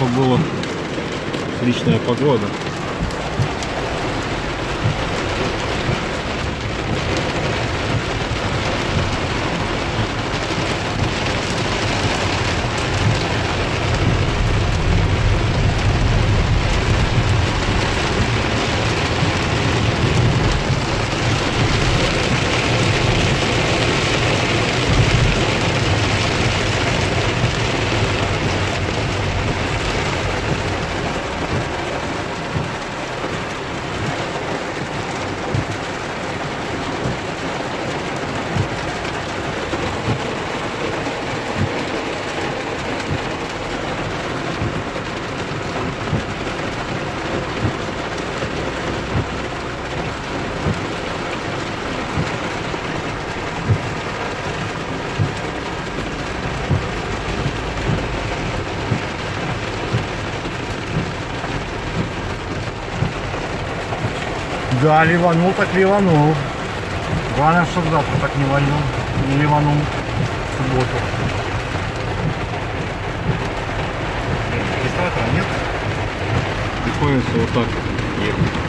чтобы была отличная погода. Да, ливанул так ливанул. Главное, чтобы завтра так не вальнул. Не ливанул в субботу. Регистратора нет? Приходится вот так ехать.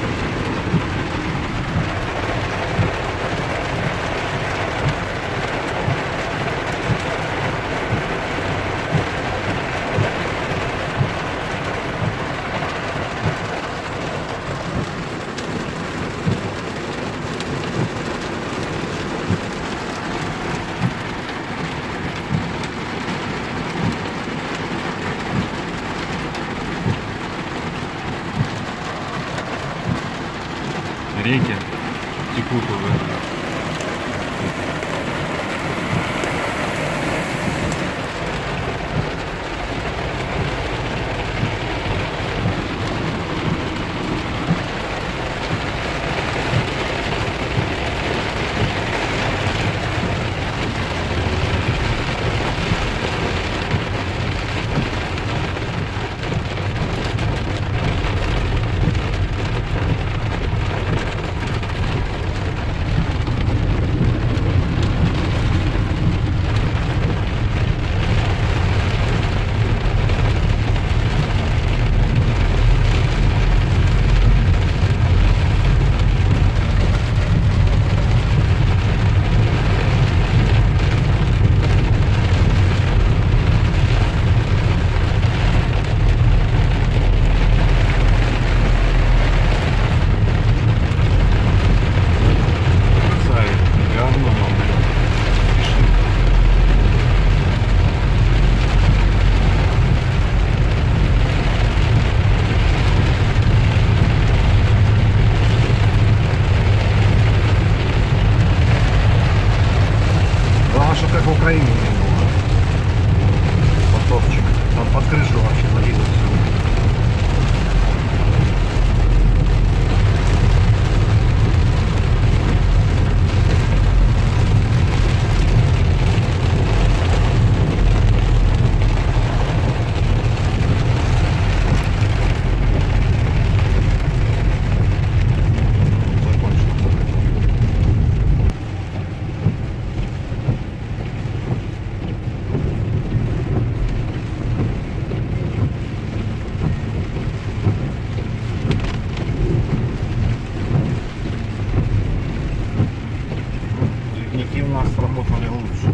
Реки текут уже. Что как в Украине не было. Потопчик. Там под крышу вообще залило все. Движники у нас работали лучше.